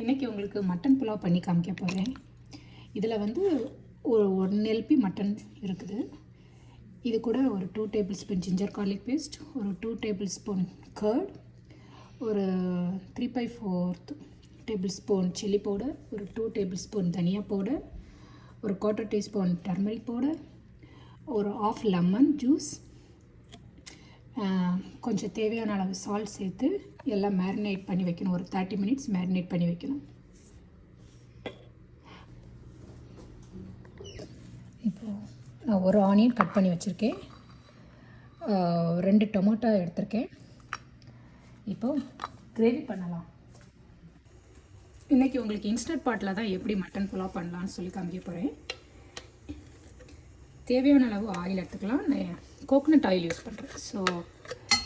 இன்றைக்கி உங்களுக்கு மட்டன் புலாவ் பண்ணி காமிக்க போகிறேன். இதில் வந்து ஒரு 1 LP மட்டன் இருக்குது. இது கூட ஒரு 2 tablespoon ginger garlic paste, ஒரு 2 டேபிள் ஸ்பூன் கர்ட், ஒரு 3/4 டேபிள் ஸ்பூன் சில்லி பவுடர், ஒரு 2 டேபிள் ஸ்பூன் தனியா பவுடர், ஒரு 1/4 டீஸ்பூன் டர்மரிக் பவுடர், ஒரு 1/2 லெமன் ஜூஸ், கொஞ்சம் தேவையான அளவு சால்ட் சேர்த்து எல்லாம் மேரினேட் பண்ணி வைக்கணும். ஒரு 30 மினிட்ஸ் மேரினேட் பண்ணி வைக்கணும். இப்போது நான் ஒரு ஆனியன் கட் பண்ணி வச்சுருக்கேன், 2 டொமேட்டோ எடுத்திருக்கேன். இப்போது கிரேவி பண்ணலாம். இன்றைக்கி உங்களுக்கு இன்ஸ்டன்ட் பாட்டில் தான் எப்படி மட்டன் புலாவ் பண்ணலான்னு சொல்லி காமிக்க போகிறேன். தேவையான அளவு ஆயில் எடுத்துக்கலாம். நான் கோகோனட் ஆயில் யூஸ் பண்ணுறேன். ஸோ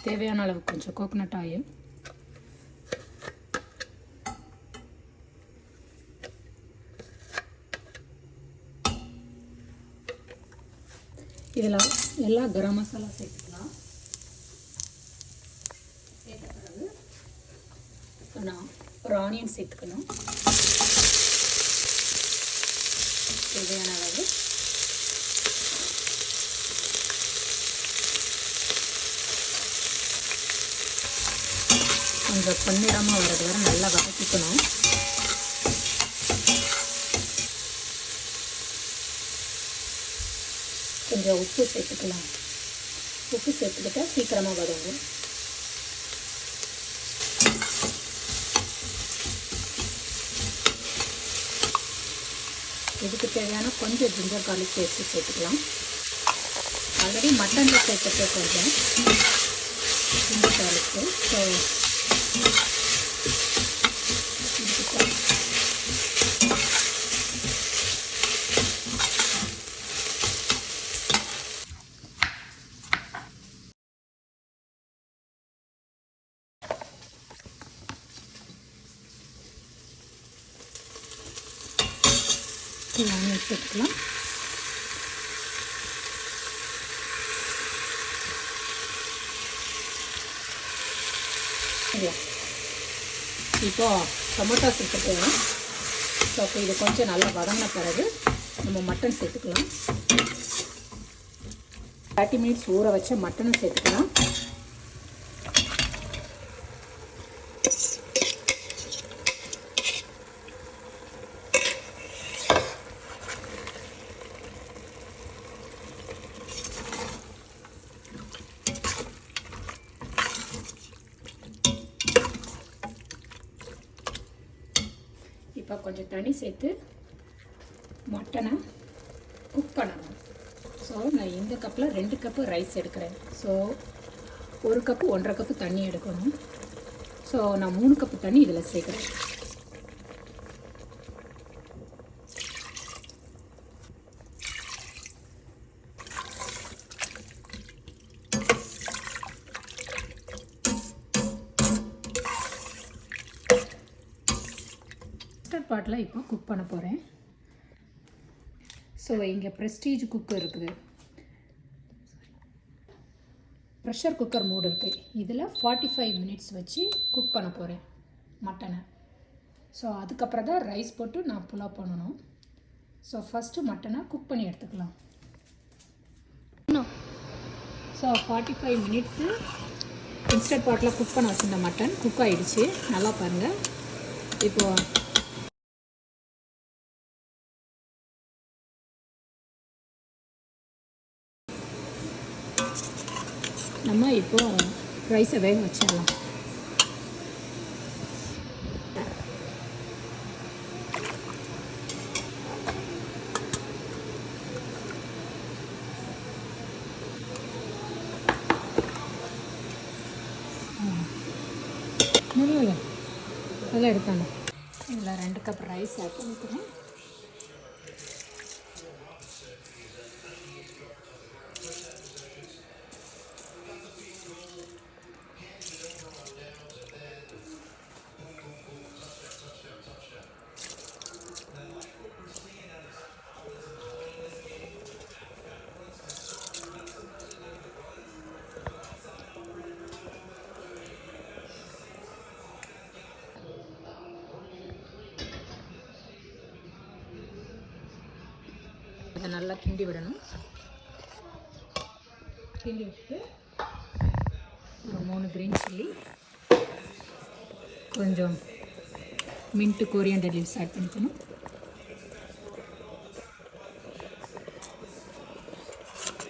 தேவையான அளவு கொஞ்சம் கோகோனட் ஆயில். இதில் எல்லா கரம் மசாலா சேர்த்துக்கலாம். சேர்த்த பிறகு நான் ஒரு ஆனியன் சேர்த்துக்கணும். தேவையான அளவு கொஞ்சம் பொன்னிறமாக வரது வரை நல்லா வதக்கிக்கணும். கொஞ்சம் உப்பு சேர்த்துக்கலாம். உப்பு சேர்த்துக்கிட்டால் சீக்கிரமாக வதங்கும். இதுக்கு தேவையான கொஞ்சம் ஜிஞ்சர் கார்லிக் பேஸ்ட்டு சேர்த்துக்கலாம். ஆல்ரெடி மட்டனில் சேர்த்துட்டு கொஞ்சம் ஜிஞ்சர் கார்லிக்கு. ஸோ ஆனியன் சேர்த்துக்கலாம். இப்போ டொமேட்டோ சேர்த்துக்கலாம். ஸோ அப்போ இது கொஞ்சம் நல்லா வதங்கின பிறகு நம்ம மட்டன் சேர்த்துக்கலாம். 30 மினிட்ஸ் ஊற வச்ச மட்டனும் சேர்த்துக்கலாம். இப்போ கொஞ்சம் தண்ணி சேர்த்து மட்டனை குக் பண்ணணும். ஸோ நான் இந்த கப்பில் 2 கப்பு ரைஸ் எடுக்கிறேன். ஸோ 1 கப்பு 1.5 கப்பு தண்ணி எடுக்கணும். ஸோ நான் 3 கப்பு தண்ணி இதில் சேர்க்குறேன். பாட்டில் இப்போ குக் பண்ண போகிறேன். ஸோ இங்கே ப்ரெஸ்டீஜ் குக்கர் இருக்குது, ப்ரெஷர் குக்கர் மோடு இருக்குது. இதில் 45 மினிட்ஸ் வச்சு குக் பண்ண போகிறேன் மட்டனை. ஸோ அதுக்கப்புறம் தான் ரைஸ் போட்டு நான் புலாவ் பண்ணணும். ஸோ ஃபஸ்ட்டு மட்டனை குக் பண்ணி எடுத்துக்கலாம். ஸோ 45 மினிட்ஸு இன்ஸ்டன்ட் பாட்டில் குக் பண்ண வச்சுருந்த மட்டன் குக் ஆகிடுச்சு. நல்லா பாருங்கள். இப்போது நம்ம இப்போது ரைஸை வேக வச்சிடலாம். அதெல்லாம் எடுத்தாங்க. இதில் 2 கப் ரைஸ் ஆட் பண்ணிக்கிறேன். இதை நல்லா கிண்டி விடணும். கிண்டி விட்டு ஒரு 3 க்ரீன் சில்லி, கொஞ்சம் மின்ட்டு கொரியாண்டர் லீவ்ஸ் ஆட் பண்ணிக்கணும்.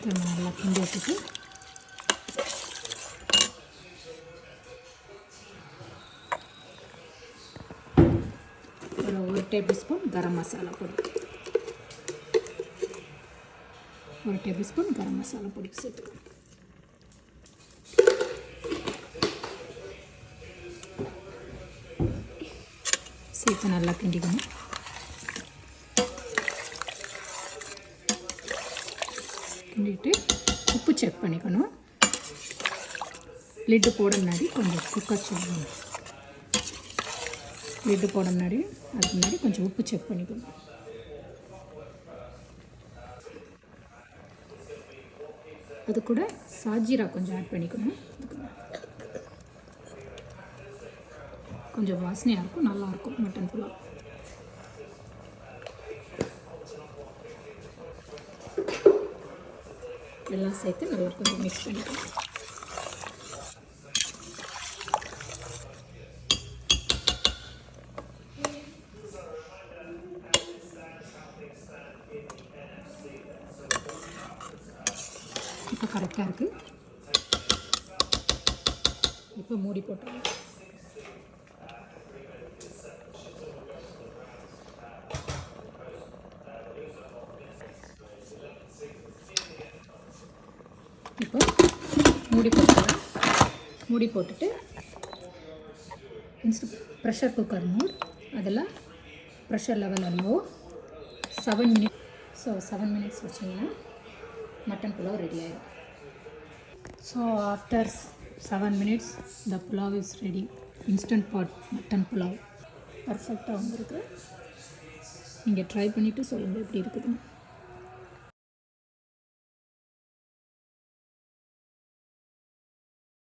நல்லா கிண்டி விட்டுட்டு ஒரு 1 டேபிள் ஸ்பூன் கரம் மசாலா பொடி, 1 டேபிள் ஸ்பூன் கரம் மசாலா பொடி சேர்த்துக்கணும். சேர்த்து நல்லா கிண்டிக்கணும். கிண்டிட்டு உப்பு செக் பண்ணிக்கணும். லிட்டு போட முன்னாடி கொஞ்சம் குக்கர் சொல்லணும். லிட்டு போட முன்னாடி அதுக்கு முன்னாடி கொஞ்சம் உப்பு செக் பண்ணிக்கணும். அது கூட சாஜீரா கொஞ்சம் ஆட் பண்ணிக்கணும். கொஞ்சம் வாசனையாக இருக்கும், நல்லாயிருக்கும் மட்டன் புலாவ். எல்லாம் சேர்த்து நல்லா கொஞ்சம் மிக்ஸ் பண்ணிக்கலாம். இப்போ கரெக்டாக இருக்குது. இப்போ மூடி போட்டுருவோம். இப்போ மூடி போட்டுக்கலாம். மூடி போட்டுட்டு ப்ரெஷர் குக்கர் மோட், அதில் pressure level low, 7 minutes. So 7 minutes வச்சிங்கன்னா மட்டன் புலாவ் ரெடி ஆகிடும். So after 7 minutes the pulao is ready. Instant pot mutton pulao பர்ஃபெக்டாக வந்திருக்கு. நீங்கள் ட்ரை பண்ணிவிட்டு சொல்லுங்கள் எப்படி இருக்குதுன்னு.